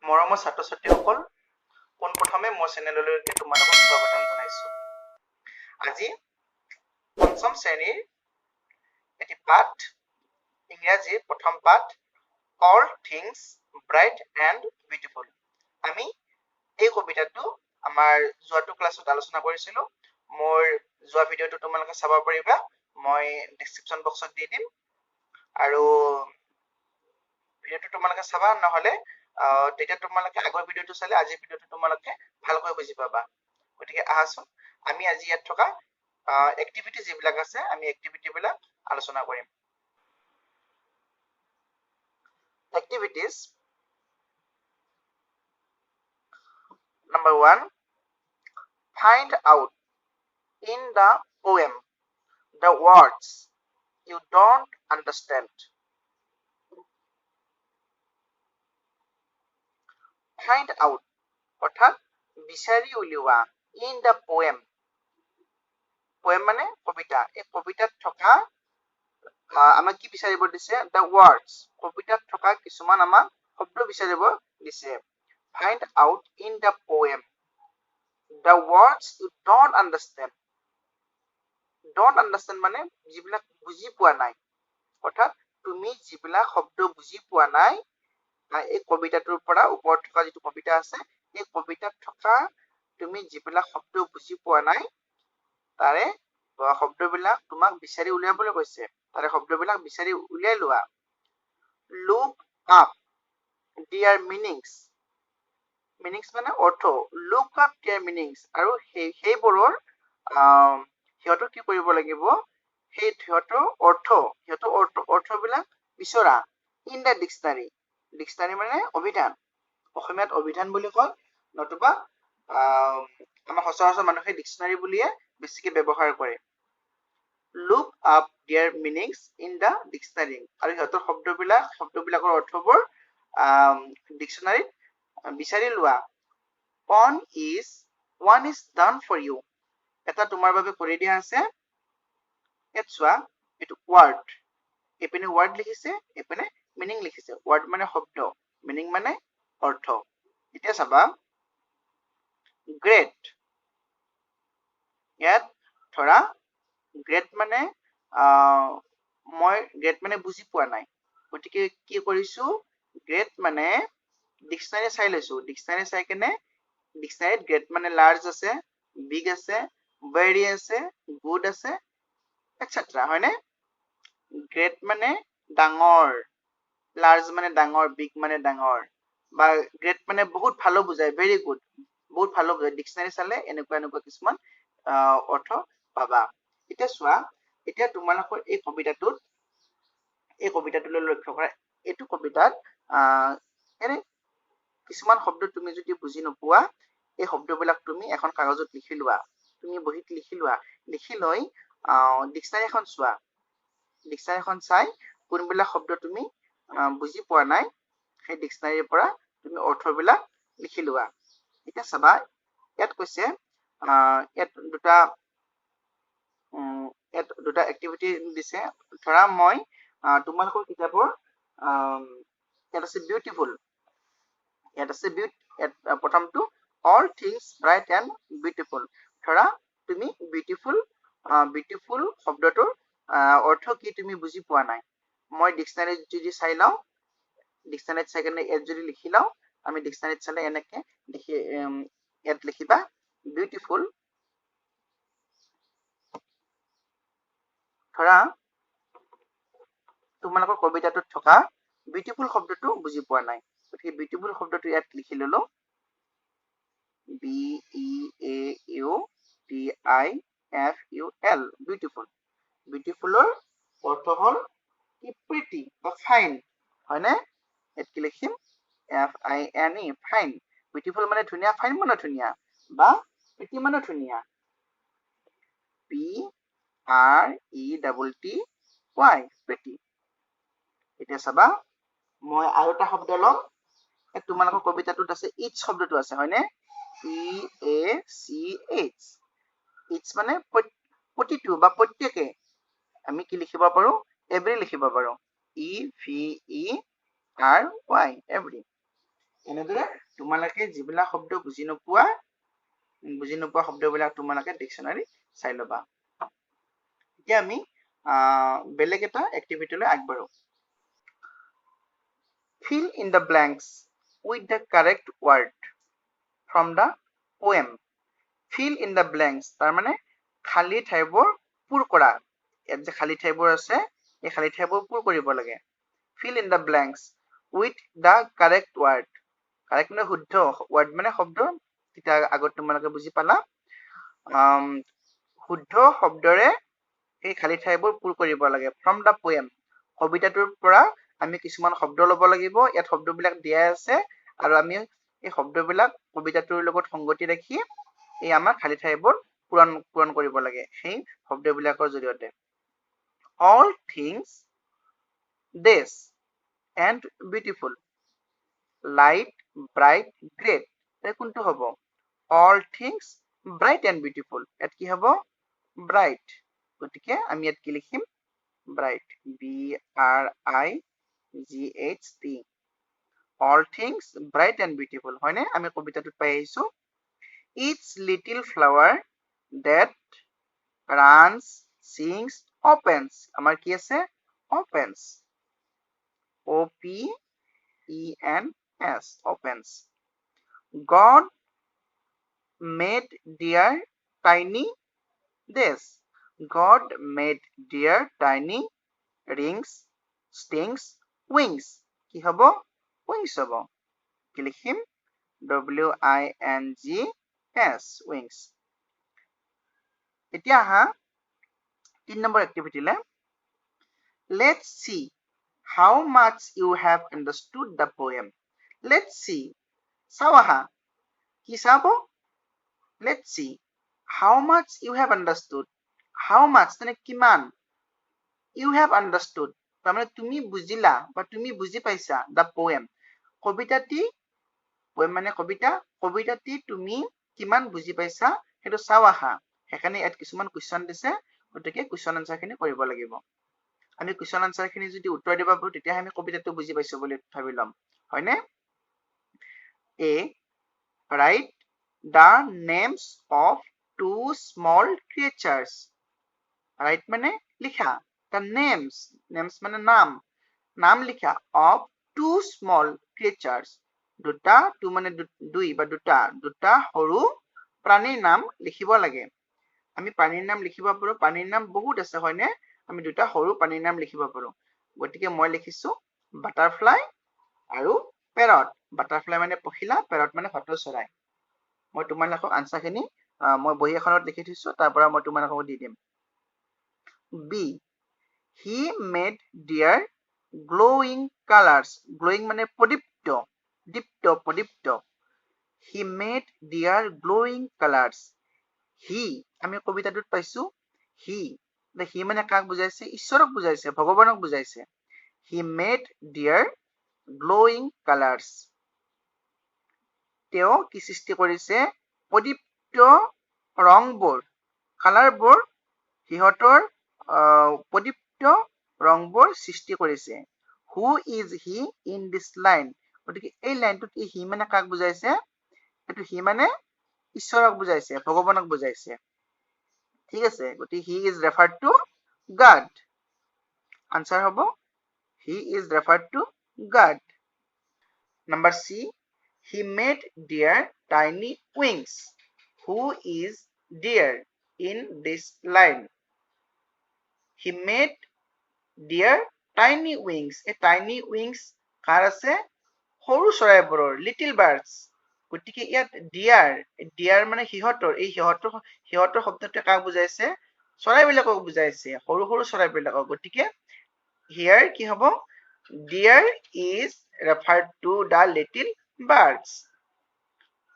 মৰমৰ ছাত্ৰ-ছাত্ৰীসকল পোনপ্ৰথমে মোৰ চেনেললৈকে তোমালোকক স্বাগতম জনাইছো। আজি পঞ্চম শ্ৰেণীৰ এটি পাঠ ইংৰাজীৰ প্ৰথম পাঠ All Things Bright and Beautiful। আমি এই কবিতাটো আমাৰ যোৱাটো ক্লাছত আলোচনা কৰিছিলো। মোৰ যোৱা ভিডিঅ'টো তোমালোকে চাব পাৰিবা, মই ডেসক্ৰিপচন বক্সত দি দিম আৰু ভিডিঅ'টো তোমালোকে চাবা, নহলে তেতিয়া তোমালোকে আগৰ ভিডিঅ'টো চালে আজিৰ ভিডিঅ'টো তোমালোকে ভালকৈ বুজি পাবা। গতিকে আহাচোন আমি আজি ইয়াত থকা এক্টিভিটি যিবিলাক আছে আমি এক্টিভিটি বিলাক আলোচনা কৰিম। Activities number 1, find out in the poem the words you don't understand. Find out অৰ্থাৎ বিচাৰি উলিওৱা, in the poem, poem মানে কবিতা, এই কবিতাত থকা আমাক কি বিচাৰিব দিছে, the words, কবিতাত থকা কিছুমান আমাক শব্দ বিচাৰিব দিছে। Find out in the poem the words you don't understand. Don't understand মানে যিবিলাক বুজি পোৱা নাই, অৰ্থাৎ তুমি যিবিলাক শব্দ বুজি পোৱা নাই এই কবিতাটোৰ পৰা ওপৰত থকা যিটো কবিতা আছে এই কবিতাত থকা তুমি যিবিলাক শব্দ বুজি পোৱা নাই তাৰে শব্দবিলাক তোমাক বিচাৰি উলিয়াবলৈ কৈছে। তাৰে শব্দবিলাক বিচাৰি উলিয়াই লোৱা। Look up their meanings. Meanings মানে অৰ্থ। Look up their meanings আৰু সেইবোৰৰ সিহঁতৰ কি কৰিব লাগিব, সেই সিহঁতৰ অৰ্থবিলাক বিচৰা। In the dictionary. ডিক্সনাৰী মানে অভিধান, অসমীয়াত অভিধান বুলি কয়, নতুবা আমাৰ সচৰাচৰ মানুহে ডিক্সনাৰী বুলিয়ে বেছিকে ব্যৱহাৰ কৰে। Look up their meanings in the dictionary আৰু সিহঁতৰ শব্দবিলাকৰ অৰ্থবোৰ ডিক্সনাৰীত বিচাৰি লোৱা। One is done for you, এটা তোমাৰ বাবে কৰি দিয়া আছে। ইয়াত চোৱা, এইটো word, এইপিনে word লিখিছে, এইপিনে মিনিং লিখিছে। word মানে শব্দ, মিনিং মানে অৰ্থ। এতিয়া চাবা, গ্ৰেট, ইয়াত ধৰা গ্ৰেট মানে মই গ্ৰেট মানে বুজি পোৱা নাই, গতিকে কি কৰিছো, গ্ৰেট মানে ডিক্সনাৰী চাই লৈছো। ডিক্সনাৰী চাই কেনে ডিক্সনাৰীত গ্ৰেট মানে লাৰ্জ আছে, বিগ আছে, ভেৰি আছে, গুড আছে, এটচেট্ৰা, হয়নে? গ্ৰেট মানে ডাঙৰ, লাৰ্জ মানে ডাঙৰ, বিগ মানে ডাঙৰ, বা গ্ৰেট মানে বহুত ভালো বুজায়, ভেৰি গুড, বহুত ভালো বুজায়। ডিক্সনাৰী চালে এনেকুৱা কিছুমান অৰ্থ পাবা। এতিয়া চোৱা, এতিয়া তোমালোকৰ এই কবিতাটোলৈ লক্ষ্য কৰা। এইটো কবিতাত এনে কিছুমান শব্দ তুমি যদি বুজি নোপোৱা, এই শব্দবিলাক তুমি এখন কাগজত লিখি লোৱা, তুমি বহীত লিখি লোৱা। লিখি লৈ ডিক্সনাৰী এখন চোৱা, ডিক্সনাৰী এখন চাই কোনবিলাক শব্দ তুমি বুজি পোৱা নাই সেই ডিক্সনাৰীৰ পৰা তুমি অৰ্থবিলাক লিখি লোৱা। এতিয়া চাবা, ইয়াত কৈছে ইয়াত দুটা এক্টিভিটি দিছে। ধৰা মই তোমালোকৰ কিতাপৰ ইয়াত আছে বিউটিফুল, ইয়াত আছে প্ৰথমটো all things bright and beautiful। ধৰা তুমি বিউটিফুল শব্দটোৰ অৰ্থ কি তুমি বুজি পোৱা নাই। মই ডিক্সনাৰীত যদি চাই লওঁ, ডিক্সনাৰীত চাই কেনে ইয়াত যদি লিখি লওঁ, আমি ডিক্সনাৰীত চালে এনেকে ইয়াত লিখিবা বিউটিফুল। ধৰা তোমালোকৰ কবিতাটোত থকা বিউটিফুল শব্দটো বুজি পোৱা নাই, গতিকে বিউটিফুল শব্দটো ইয়াত লিখি ললো, BEAUTIFUL, বিউটিফুল। বিউটিফুলৰ অৰ্থ হল কি, প্ৰিটি বা ফাইন, হয়নে? ইয়াত কি লিখিম, FINE, ফাইন। বিউটিফুল মানে ধুনীয়া, ফাইন মানে ধুনীয়া, বা প্ৰিটি মানে ধুনীয়া, PRETTY, প্ৰিটি। এতিয়া চাবা, মই আৰু এটা শব্দ লম। তোমালোকৰ কবিতাটোত আছে ইচ শব্দটো আছে, হয়নে? EACH, ইচ মানে প্ৰতিটো বা প্ৰত্যেকে। আমি কি লিখিব পাৰো, এভৰি লিখিব পাৰো, EVERY, এভৰি। এনেদৰে তোমালোকে যিবিলাক শব্দ বুজি নোপোৱা শব্দবিলাক তোমালোকে ডিকচনাৰী চাই ল'বা এতিয়া আমি বেলেগ এটা এক্টিভিটিলৈ আগবাঢ়ো fill in the blanks with the correct word from the poem fill in the blanks তাৰ মানে খালি ঠাইবোৰ পূৰ কৰা ইয়াত যে খালি ঠাইবোৰ আছে এই খালি ঠাইবোৰ পূৰ কৰিব লাগে fill in the blanks with the correct word correct মানে শুদ্ধ word মানে শব্দ তেতিয়া আগত তোমালোকে বুজি পালা শুদ্ধ শব্দৰে এই খালি ঠাইবোৰ পূৰ কৰিব লাগে from the poem কবিতাটোৰ পৰা আমি কিছুমান শব্দ ল'ব লাগিব ইয়াত শব্দবিলাক দিয়া আছে আৰু আমি এই শব্দবিলাক কবিতাটোৰ লগত সংগতি ৰাখি এই আমাৰ খালি ঠাইবোৰ পূৰণ কৰিব লাগে সেই শব্দবিলাকৰ জৰিয়তে all things this and beautiful light bright great কোনটো হ'ব all things bright and beautiful ইয়াত কি হ'ব bright গতিকে আমি ইয়াত কি লিখিম bright BRIGHT all things bright and beautiful হয়নে আমি কবিতাটোত পাই আহিছো each little flower that runs sings opens আমাৰ কি আছে opens OPENS opens God made dear tiny this God made dear tiny rings stings wings কি হ'ব wings হ'ব কি লিখিম WINGS wings এতিয়া আহা 3 number এক্টিভিটিলে let's see how much you have understood the poem let's see চাও আহা কি চাব let's see how much you have understood how much মানে কিমান you have understood তাৰমানে তুমি বুজিলা বা তুমি বুজি পাইছা the poem কবিতাটি poem মানে কবিতাটি তুমি কিমান বুজি পাইছা হেতু চাও আহা এখানে ইয়াত কিছুমান কোৱেশ্চন দিছে গতিকে কোৱেশ্চন আনসাৰ খিনি কৰিব লাগিব আমি কোৱেশ্চন আনসাৰ খিনি যদি উত্তৰ দিব পাৰো তেতিয়া আমি কবিতাটো বুজি পাইছো বুলি ভাবি লম হয়নে A write the names of two small creatures write মানে লিখা the names মানে নাম লিখা of two small creatures দুটা টু মানে দুই বা দুটা সৰু প্ৰাণীৰ নাম লিখিব লাগে আমি প্ৰাণীৰ নাম লিখিব পাৰো প্ৰাণীৰ নাম বহুত আছে হয়নে আমি দুটা সৰু প্ৰাণীৰ নাম লিখিব পাৰো গতিকে মই লিখিছো বাটাৰফ্লাই আৰু পেৰট বাটাৰফ্লাই মানে পখিলা পেৰট মানে ভাটৌ চৰাই মই তোমালোকক আনসাৰখিনি মই বহি এখনত লিখি থৈছো তাৰ পৰা মই তোমালোকক দি দিম B he made dear glowing colors glowing মানে প্ৰদীপ্ত he made dear glowing colors he আমি কবিতাটোত পাইছো he মানে কাক বুজাইছে ঈশ্বৰক বুজাইছে ভগৱানক বুজাইছে he made dear glowing colors তেওঁ কি সৃষ্টি কৰিছে প্ৰদীপ্ত ৰংবোৰ কালাৰবোৰ হিহতৰ প্ৰদীপ্ত ৰংবোৰ সৃষ্টি কৰিছে who is he in this line গতিকে এই লাইনটোত হি মানে কাক বুজাইছে এটো হি মানে ঈশ্বৰক বুজাইছে ভগৱানক বুজাইছে ঠিক আছে গতিকে he is referred to God answer হ'ব he is referred to God number C he made dear tiny wings who is dear in this line he made dear tiny wings a tiny wings কাৰ আছে সৰু চৰাইবোৰৰ little birds গতিকে ইয়াত dear মানে হিহতৰ এই হিহতৰ শব্দটো কাক বুজাইছে চৰাইবিলাকক বুজাইছে সৰু চৰাইবিলাকক গতিকে here কি হ'ব dear is referred to the little birds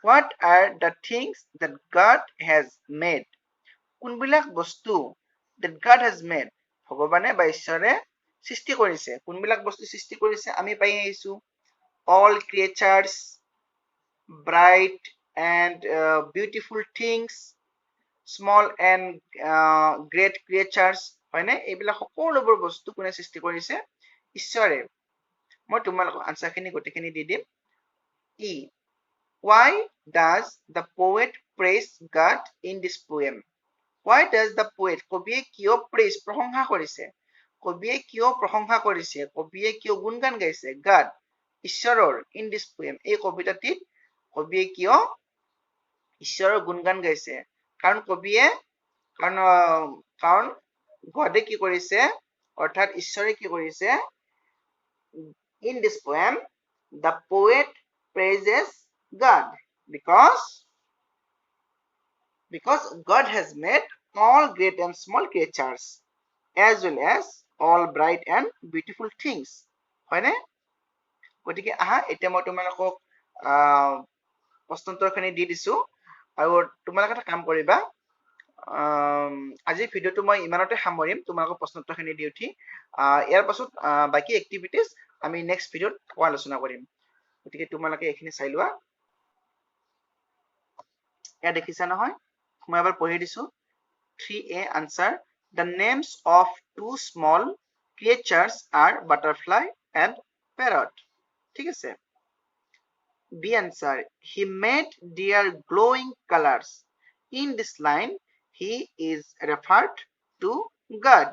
what are the things that God has made কোনবিলাক বস্তু that God has made ভগৱানে বা ঈশ্বৰে সৃষ্টি কৰিছে কোনবিলাক বস্তু সৃষ্টি কৰিছে আমি পাই আহিছো all creatures bright and beautiful things small and great creatures হয়নে এইবিলাক সকলোবোৰ বস্তু কোনে সৃষ্টি কৰিছে ঈশ্বৰে মই তোমালোকক আনসাৰখিনি গোটেইখিনি দি দিম E. Why does the poet praise God in this poem? Why does the poet, কবিয়ে কিয় praise, প্ৰশংসা কৰিছে? কবিয়ে কিয় প্ৰশংসা কৰিছে? কবিয়ে কিয় গুণগান গাইছে? God, ঈশ্বৰৰ, in this poem, এই কবিতাটিত কবিয়ে কিয় ঈশ্বৰৰ গুণগান গাইছে? কাৰণ কবিয়ে কাৰণ গডে কি কৰিছে, অৰ্থাৎ ঈশ্বৰে কি কৰিছে? In this poem, the poet praises God because God has made all great and small creatures as well as all bright and beautiful things. হয়নে? গতিকে আহা এতিয়া মই তোমালোকক প্ৰশ্নোত্তৰখিনি দি দিছো আৰু তোমালোকে এটা কাম কৰিবা, আজিৰ ভিডিঅ'টো মই ইমানতে সামৰিম তোমালোকক প্ৰশ্নোত্তৰখিনি দি উঠি। ইয়াৰ পাছত বাকী এক্টিভিটিজ আমি নেক্সট ভিডিঅ'ত আলোচনা কৰিম। গতিকে তোমালোকে এইখিনি চাই লোৱা। এয়া দেখিছা নহয়, মই এবাৰ পঢ়ি দিছো। 3A answer, the names of two small creatures are butterfly and parrot. ঠিক আছে। B answer, he made their glowing colors. In this line, he is referred to God.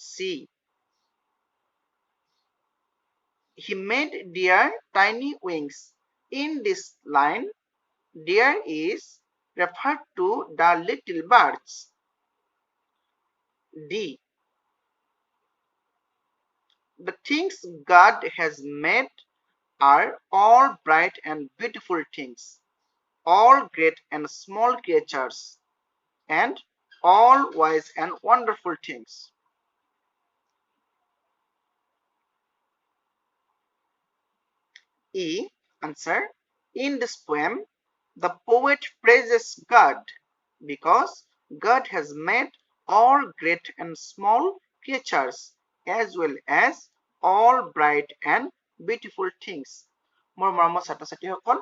C, he made their tiny wings. In this line, there is referred to the little birds. D, the things God has made are all bright and beautiful things, all great and small creatures, and all wise and wonderful things. E answer, in this poem, the poet praises God because God has made all great and small creatures as well as all bright and beautiful things. মোৰ মৰমৰ ছাত্ৰ ছাত্ৰীসকল,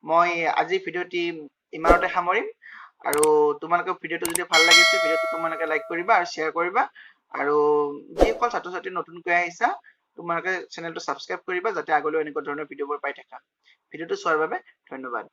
মই আজি ভিডিঅ'টি ইমানতে সামৰিম আৰু তোমালোকৰ ভিডিঅ'টো যদি ভাল লাগিছে ভিডিঅ'টো তোমালোকে লাইক কৰিবা আৰু শ্বেয়াৰ কৰিবা আৰু যিসকল ছাত্ৰ ছাত্ৰী নতুনকৈ আহিছা তোমালোকে চেনেলটো সাবস্ক্ৰাইব কৰিবা যাতে আগলৈ এনেকুৱা ধৰণৰ ভিডিঅ'বোৰ পাই থাকা। ভিডিঅ'টো চোৱাৰ বাবে ধন্যবাদ।